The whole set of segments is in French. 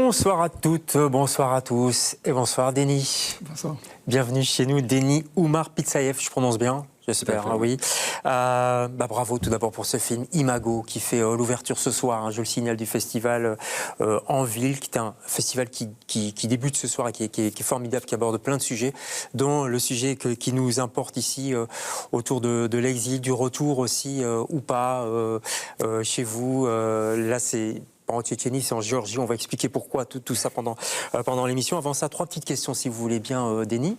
Bonsoir à toutes, bonsoir à tous et bonsoir Denis. Bonsoir. Bienvenue chez nous, Denis Oumar Pitsayev, je prononce bien, j'espère, hein, oui. Bravo tout d'abord pour ce film Imago qui fait l'ouverture ce soir, hein, je le signale, du festival en ville, qui est un festival qui débute ce soir et qui est formidable, qui aborde plein de sujets, dont le sujet qui nous importe ici autour de l'exil, du retour aussi ou pas chez vous. Là c'est... En Tchétchénie, c'est en Géorgie. On va expliquer pourquoi tout ça pendant l'émission. Avant ça, 3 petites questions, si vous voulez bien, Denis.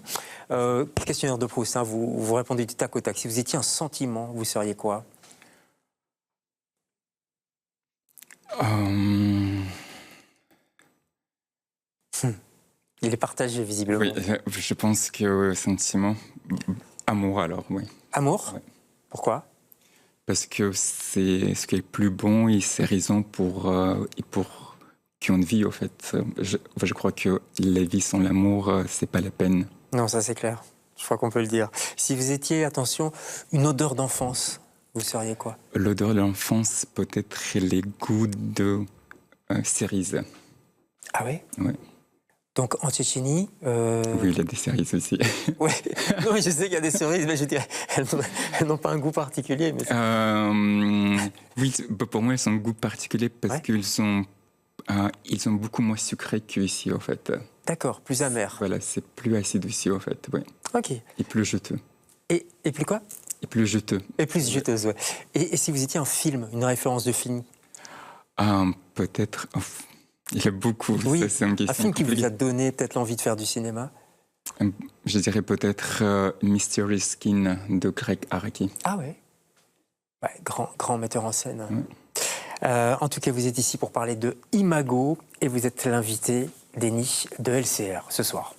Questionnaire de Proust, hein, vous répondez du tac au tac. Si vous étiez un sentiment, vous seriez quoi? Il est partagé, visiblement. Oui, je pense que sentiment... Amour, alors, oui. Amour? Oui. Pourquoi? Parce que c'est ce qui est plus bon et c'est raison pour qu'on vit, en fait. Je crois que la vie sans l'amour, c'est pas la peine. Non, ça c'est clair. Je crois qu'on peut le dire. Si vous étiez, attention, une odeur d'enfance, vous seriez quoi? L'odeur de l'enfance, peut-être les goûts de cerises. Ah oui? Oui. Donc en Tchétchénie... Oui, il y a des cerises aussi. Oui, non, mais je sais qu'il y a des cerises, mais je dirais, elles n'ont pas un goût particulier. Mais oui, pour moi, elles ont un goût particulier parce qu'ils sont beaucoup moins sucrés qu'ici, en fait. D'accord, plus amer. Voilà, c'est plus acide aussi, en fait, oui. Ok. Et plus juteux. Et plus quoi? Et plus juteux. Et plus juteuse, ouais. Et si vous étiez un film, une référence de film? Peut-être... Il y a beaucoup, oui, ça c'est une question un film qui compliquée. vous a donné peut-être l'envie de faire du cinéma? Je dirais peut-être Mystery Skin de Greg Araki. Ah ouais, grand metteur en scène. Oui. En tout cas, vous êtes ici pour parler de Imago et vous êtes l'invité, Denis, de LCR ce soir.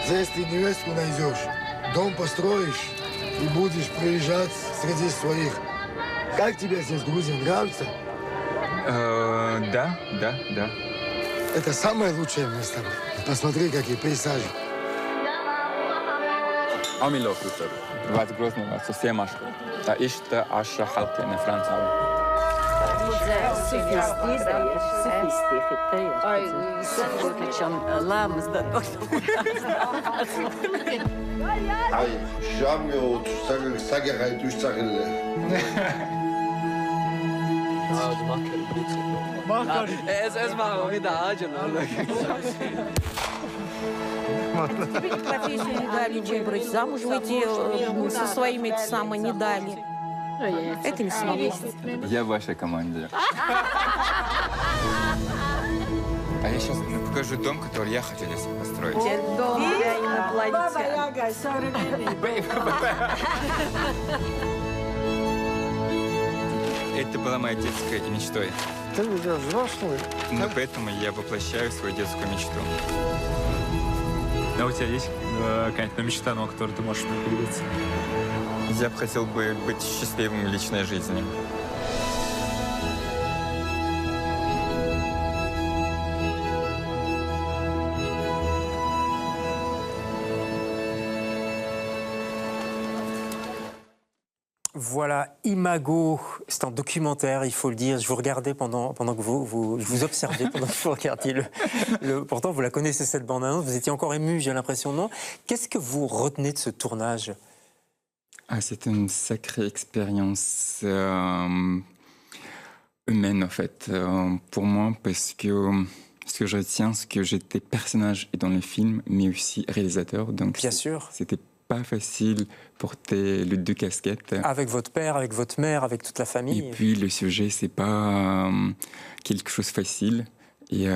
Здесь ты невестку найдешь, дом построишь и будешь приезжать среди своих. Как тебе здесь, Грузия, нравится? Да. Это самое лучшее место. Посмотри, какие пейзажи. Amilor Kuster. V-ați groznit, să fie mașcă. Dar ești așa halke, ne Franța. Ay, şam ya otursak sageray düşsakille. اسمع كده عاجل Тебе профессию не дали выбрать, замуж выйти со своими самыми не дали. Это не свобода. Я в вашей команде. А я сейчас покажу дом, который я хотел построить. Дом для инопланетян. Это была моя детская мечтой. Ты уже взрослый. Но поэтому я воплощаю свою детскую мечту. А у тебя есть какая-то мечта, о которой ты можешь поделиться? Я бы хотел быть счастливым в личной жизни. Voilà, Imago, c'est un documentaire, il faut le dire. Je vous regardais pendant que je vous observais pendant que vous regardiez pourtant, vous la connaissez cette bande-annonce, vous étiez encore ému, j'ai l'impression, non? Qu'est-ce que vous retenez de ce tournage? C'est une sacrée expérience humaine, en fait, pour moi, parce que ce que je retiens, c'est que j'étais personnage dans le film, mais aussi réalisateur. Donc bien sûr. C'était pas facile porter les 2 casquettes. Avec votre père, avec votre mère, avec toute la famille. Et puis le sujet, c'est pas quelque chose de facile. Et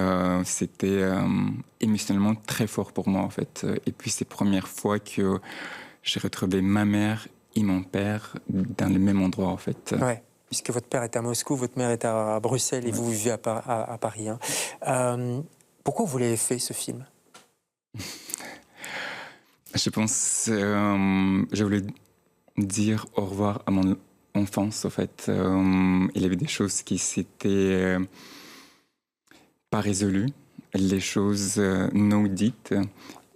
c'était émotionnellement très fort pour moi, en fait. Et puis c'est la première fois que j'ai retrouvé ma mère et mon père dans le même endroit, en fait. Ouais, puisque votre père est à Moscou, votre mère est à Bruxelles et vous vivez à Paris. Hein. Pourquoi vous l'avez fait, ce film? Je pense je voulais dire au revoir à mon enfance, en fait. Il y avait des choses qui s'étaient pas résolues. les choses non dites.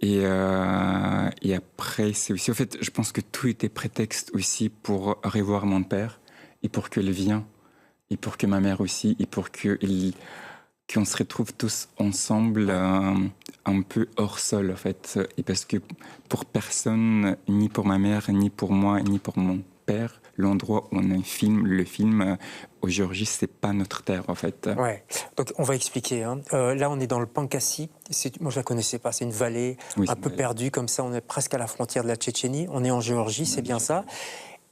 Et après, c'est aussi... En fait, je pense que tout était prétexte aussi pour revoir mon père et pour qu'il vienne, et pour que ma mère aussi, et pour qu'on se retrouve tous ensemble un peu hors sol, en fait. Et parce que pour personne, ni pour ma mère, ni pour moi, ni pour mon père, l'endroit où on filme, le film au Géorgie, c'est pas notre terre, en fait. Ouais. Donc, on va expliquer. Hein. Là, on est dans le Pankassi. Moi, je la connaissais pas. C'est une vallée un peu perdue, comme ça. On est presque à la frontière de la Tchétchénie. On est en Géorgie, c'est bien ça.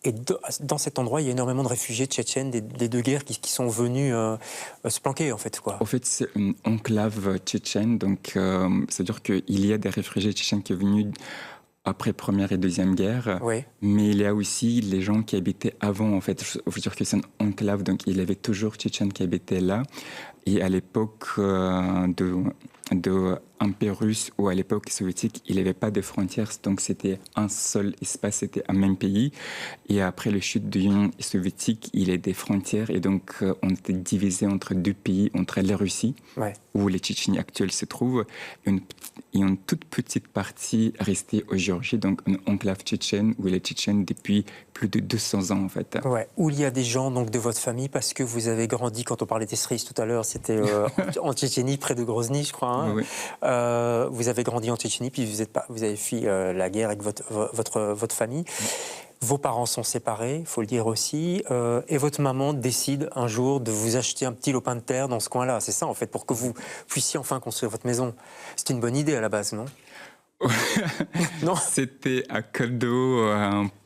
Et dans cet endroit, il y a énormément de réfugiés tchétchènes des deux guerres qui sont venus se planquer, en fait, quoi. En fait, c'est une enclave tchétchène. Donc, c'est-à-dire qu'il y a des réfugiés tchétchènes qui sont venus après Première et Deuxième Guerre. Oui. Mais il y a aussi les gens qui habitaient avant, en fait. Je veux dire que c'est une enclave, donc il y avait toujours Tchétchènes qui habitaient là. Et à l'époque de l'Empire russe ou à l'époque soviétique, il n'y avait pas de frontières, donc c'était un seul espace, c'était un même pays. Et après la chute de l'Union soviétique, il y a des frontières et donc on était divisé entre deux pays, entre la Russie, où les Tchétchénies actuelles se trouvent, et une toute petite partie restée au Géorgie, donc une enclave tchétchène où les Tchétchènes depuis plus de 200 ans en fait. Ouais, où il y a des gens donc de votre famille parce que vous avez grandi, quand on parlait des Cerises tout à l'heure, c'était en Tchétchénie, près de Grozny, je crois. Hein. Oui. Vous avez grandi en Tchétchénie, puis vous avez fui la guerre avec votre famille. Vos parents sont séparés, il faut le dire aussi, et votre maman décide un jour de vous acheter un petit lopin de terre dans ce coin-là. C'est ça, en fait, pour que vous puissiez enfin construire votre maison. C'est une bonne idée à la base, non? Non. C'était un cadeau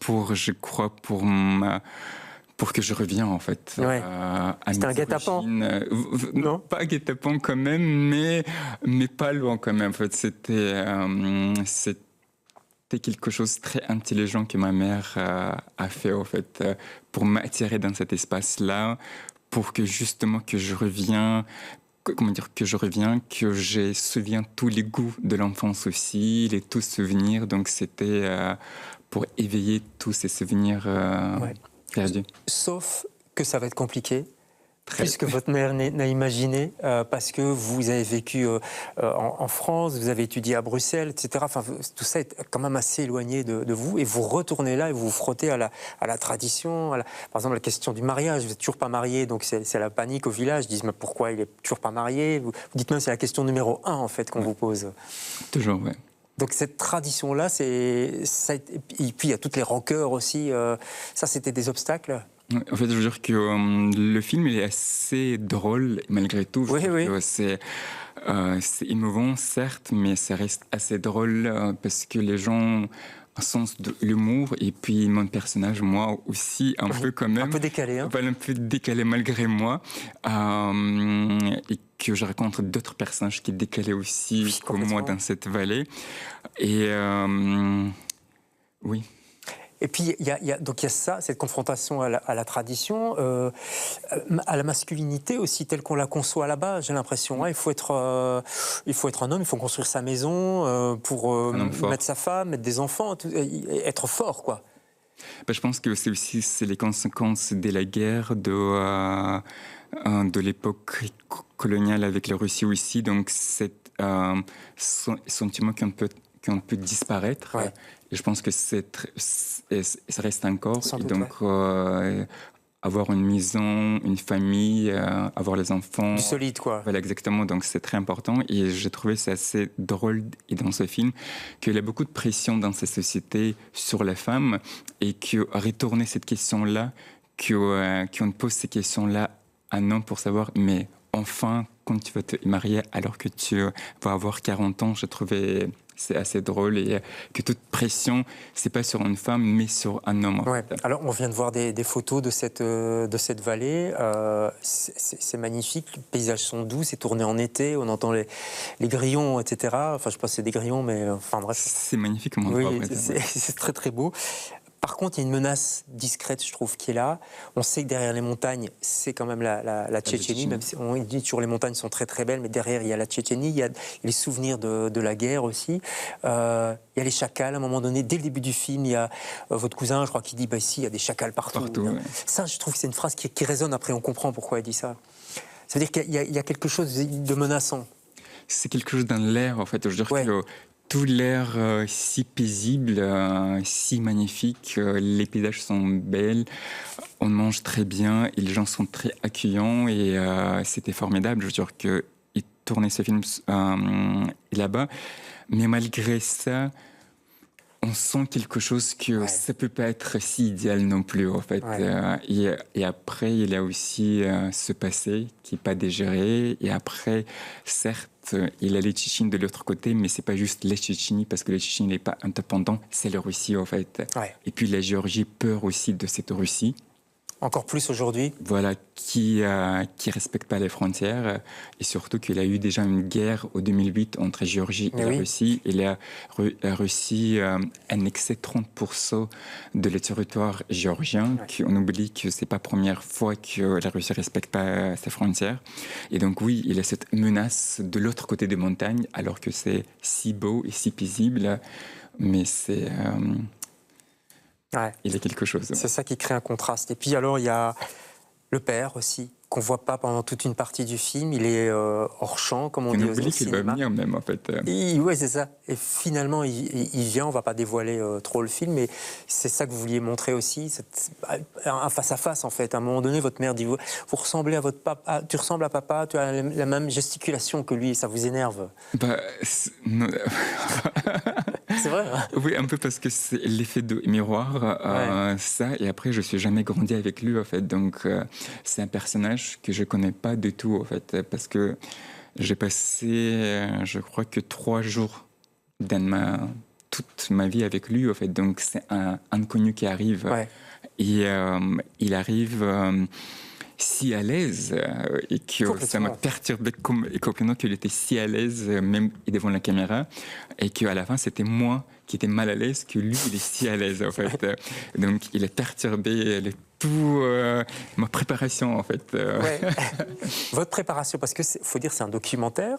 pour, je crois, pour que je revienne, en fait. Ouais. C'était un guet-apens. Non, pas un guet-apens quand même, mais pas loin quand même. En fait, c'était quelque chose de très intelligent que ma mère a fait, en fait, pour m'attirer dans cet espace-là, pour que justement que je revienne, que je souviens tous les goûts de l'enfance aussi, tous souvenirs. Donc c'était pour éveiller tous ces souvenirs perdus. Sauf que ça va être compliqué. Plus que votre mère n'a imaginé, parce que vous avez vécu en France, vous avez étudié à Bruxelles, etc. Enfin, tout ça est quand même assez éloigné de vous, et vous retournez là et vous vous frottez à la tradition. Par exemple, la question du mariage, vous n'êtes toujours pas marié, donc c'est la panique au village. Ils disent, mais pourquoi il n'est toujours pas marié? Vous dites même, c'est la question numéro 1, en fait, qu'on vous pose. Toujours, oui. Donc cette tradition-là, et puis il y a toutes les rancœurs aussi, ça c'était des obstacles? En fait, je veux dire que le film il est assez drôle malgré tout. Oui. C'est émouvant, certes, mais ça reste assez drôle parce que les gens ont un sens de l'humour et puis mon personnage, moi aussi, un peu quand même. Un peu décalé, hein? Un peu décalé malgré moi. Et que je rencontre d'autres personnages qui sont décalés aussi comme moi dans cette vallée. Et oui. Et puis, il y a ça, cette confrontation à la tradition, à la masculinité aussi, telle qu'on la conçoit là-bas, j'ai l'impression. Hein, il faut être un homme, il faut construire sa maison pour mettre sa femme, mettre des enfants, être fort, quoi. Je pense que c'est les conséquences de la guerre, de l'époque coloniale avec la Russie aussi. Donc, c'est sentiment qu'on peut disparaître. Ouais. Et je pense que ça reste encore. Et donc, avoir une maison, une famille, avoir les enfants. Du solide, quoi. Voilà, exactement. Donc, c'est très important. Et j'ai trouvé ça assez drôle dans ce film qu'il y a beaucoup de pression dans cette société sur la femme et que retourner cette question-là, qu'on pose ces questions-là à un homme pour savoir, mais enfin, quand tu vas te marier alors que tu vas avoir 40 ans, je trouvais c'est assez drôle et que toute pression, c'est pas sur une femme, mais sur un homme. Ouais. Alors, on vient de voir des photos de cette vallée. C'est magnifique. Les paysages sont doux. C'est tourné en été. On entend les grillons, etc. Enfin, je sais pas si c'est des grillons, mais enfin bref. C'est magnifique comme endroit. Oui, c'est très très beau. Par contre, il y a une menace discrète, je trouve, qui est là. On sait que derrière les montagnes, c'est quand même la Tchétchénie. Même si on dit toujours les montagnes sont très très belles, mais derrière, il y a la Tchétchénie, il y a les souvenirs de la guerre aussi. Il y a les chacals, à un moment donné. Dès le début du film, il y a votre cousin, je crois, qui dit ici, il y a des chacals partout. Ouais. Ça, je trouve que c'est une phrase qui résonne. Après, on comprend pourquoi elle dit ça. Ça veut dire qu'il y a quelque chose de menaçant. c'est quelque chose dans l'air, en fait. Je veux dire Ouais. que tout l'air si paisible, si magnifique, les paysages sont belles, on mange très bien et les gens sont très accueillants et c'était formidable. Je veux dire qu'ils tournaient ce film là-bas, mais malgré ça, on sent quelque chose que ça peut pas être si idéal non plus, en fait. Ouais. Et après, il y a aussi ce passé qui n'est pas digéré. Et après, certes, il y a les Tchétchènes de l'autre côté, mais c'est pas juste les Tchétchénies, parce que les Tchétchènes n'est pas indépendant, c'est la Russie, en fait. Ouais. Et puis la Géorgie peur aussi de cette Russie. Encore plus aujourd'hui. Voilà, qui respecte pas les frontières et surtout qu'il a eu déjà une guerre en 2008 entre Géorgie et la Russie. Et la Russie annexé 30% de le territoire géorgien. On oublie que c'est pas la première fois que la Russie respecte pas ses frontières. Et donc oui, il y a cette menace de l'autre côté des montagnes, alors que c'est si beau et si paisible, mais c'est il y a quelque chose. C'est ça qui crée un contraste. Et puis alors, il y a le père aussi, qu'on voit pas pendant toute une partie du film. Il est hors champ, comme on dit au cinéma. On oublie qu'il va venir même, en fait. Oui, c'est ça. Et finalement, il vient, on va pas dévoiler trop le film, mais c'est ça que vous vouliez montrer aussi, un face-à-face, en fait. À un moment donné, votre mère dit, vous ressemblez à votre papa, tu ressembles à papa, tu as la même gesticulation que lui, et ça vous énerve. C'est vrai. Hein. Oui, un peu parce que c'est l'effet de miroir, ça. Et après, je suis jamais grandi avec lui, en fait. Donc, c'est un personnage que je connais pas du tout, en fait, parce que j'ai passé, je crois que 3 jours dans toute ma vie avec lui, en fait. Donc, c'est un inconnu qui arrive. Ouais. Et il arrive si à l'aise et que ça m'a perturbé complètement qu'il était si à l'aise même devant la caméra et qu'à la fin c'était moi qui étais mal à l'aise que lui il est si à l'aise en fait. Donc il a perturbé tout ma préparation en fait. Ouais. Votre préparation, parce que faut dire c'est un documentaire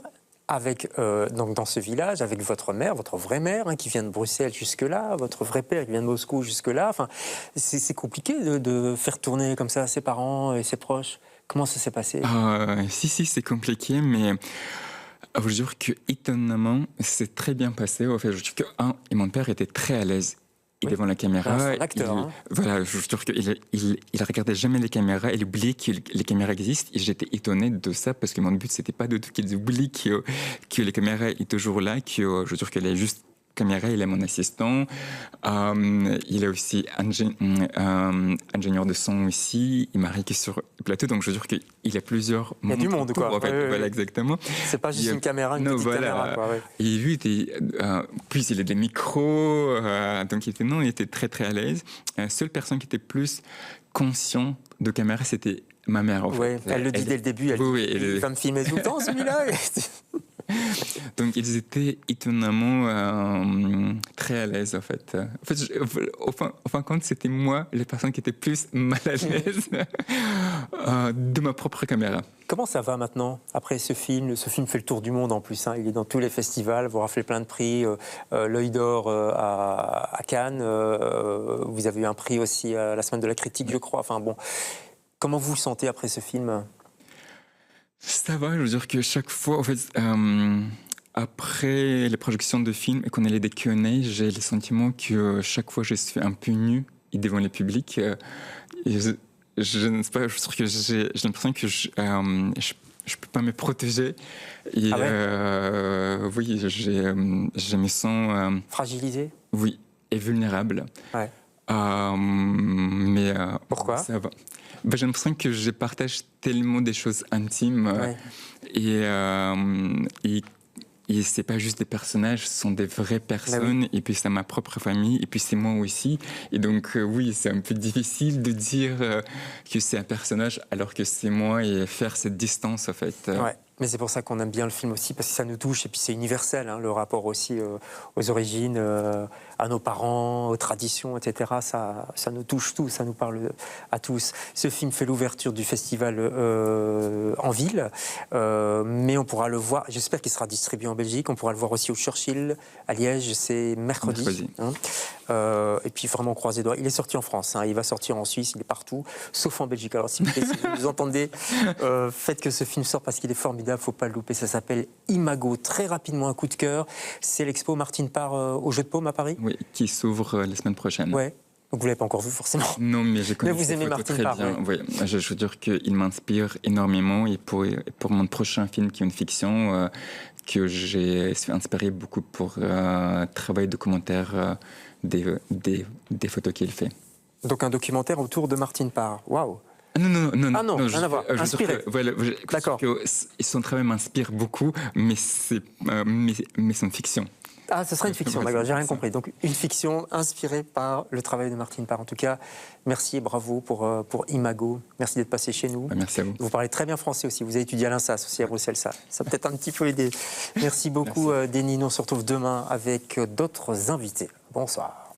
avec donc dans ce village avec votre mère, votre vraie mère qui vient de Bruxelles jusque-là, votre vrai père qui vient de Moscou jusque-là. Enfin, c'est compliqué de faire tourner comme ça ses parents et ses proches. Comment ça s'est passé? Si, c'est compliqué, mais je veux dire que étonnamment, c'est très bien passé. En fait, je veux dire que mon père était très à l'aise. Devant la caméra, c'est un acteur, voilà, je trouve qu'il regardait jamais les caméras, il oubliait que les caméras existent, et j'étais étonné de ça parce que mon but c'était pas du tout qu'ils oublient que les caméras est toujours là, que je veux dire qu'il est juste caméra, il est mon assistant, il est aussi ingénieur de son aussi, il m'a réqué sur le plateau, donc je veux dire qu'il y a plusieurs... Il y a du monde, quoi. En fait, voilà, exactement. C'est pas juste une caméra, une petite caméra, quoi. Et lui, puis il a des micros, donc il était très très à l'aise. La seule personne qui était plus conscient de caméra, c'était ma mère, en fait. Elle le dit dès le début, elle dit, il va me filmer tout le temps, celui-là. Donc ils étaient étonnamment très à l'aise en fait. Au fin de compte, c'était moi la personne qui était plus mal à l'aise de ma propre caméra. Comment ça va maintenant après ce film? Ce film fait le tour du monde en plus. Il est dans tous les festivals, vous raflez plein de prix. L'œil d'or à Cannes. Vous avez eu un prix aussi à la semaine de la critique, je crois. Enfin bon, comment vous vous sentez après ce film? Ça va, je veux dire que chaque fois, en fait, après les projections de films et qu'on allait des Q&A, j'ai le sentiment que chaque fois je suis un peu nu devant le public. Je ne sais pas, je trouve que j'ai l'impression que je peux pas me protéger. Et, oui, je me sens... fragilisé? Oui. Et vulnérable. Ouais. Mais pourquoi? Ça va. J'ai l'impression que je partage tellement des choses intimes et c'est pas juste des personnages, ce sont des vraies personnes et puis c'est ma propre famille et puis c'est moi aussi et donc oui c'est un peu difficile de dire que c'est un personnage alors que c'est moi et faire cette distance en fait. Mais c'est pour ça qu'on aime bien le film aussi, parce que ça nous touche, et puis c'est universel, le rapport aussi aux origines, à nos parents, aux traditions, etc. Ça nous touche tous, ça nous parle à tous. Ce film fait l'ouverture du festival en ville, mais on pourra le voir, j'espère qu'il sera distribué en Belgique, on pourra le voir aussi au Churchill, à Liège, c'est mercredi. Et puis vraiment croisez les doigts. Il est sorti en France, hein, il va sortir en Suisse, il est partout, sauf en Belgique. Alors si vous nous entendez, faites que ce film sorte parce qu'il est formidable, faut pas le louper. Ça s'appelle Imago. Très rapidement, un coup de cœur. C'est l'expo Martine Parr au Jeu de Paume à Paris. Oui, qui s'ouvre la semaine prochaine. Ouais. Donc vous l'avez pas encore vu forcément. Non, mais je connais. Mais vous aimez Martine Parr. Oui. Je veux dire qu'il m'inspire énormément et pour mon prochain film qui est une fiction, que je suis inspiré beaucoup pour travail documentaire des photos qu'il fait. Donc un documentaire autour de Martine Parr. Waouh. Non, ah non, rien à voir. Inspiré. D'accord. Son travail m'inspire beaucoup, mais c'est une fiction. Ah, ce sera une fiction, d'accord, j'ai rien compris. Donc une fiction inspirée par le travail de Martine Parr. En tout cas, merci et bravo pour Imago. Merci d'être passé chez nous. Merci à vous. Vous parlez très bien français aussi. Vous avez étudié à l'INSAS aussi à Bruxelles, ça a peut-être un petit peu aidé. Merci beaucoup, Denis. Nous on se retrouve demain avec d'autres invités. Bonsoir.